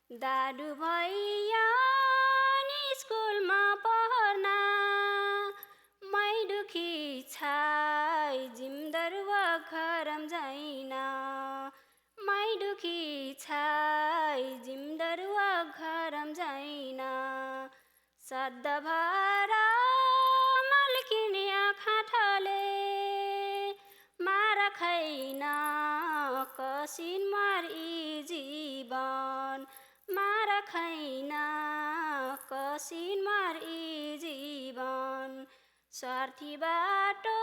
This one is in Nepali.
दाडु भैया नि स्कुलमा पढ्न मै दुखी छाई जिमदरुवा घरम जाइन मै दुखी छाई जिमदरुवा घरम जाइन सधभर मल्किने खाँठले मार खैन कसिन मरी जीवन मार खैन कसिन मरी जीवन स्वार्थी बाटो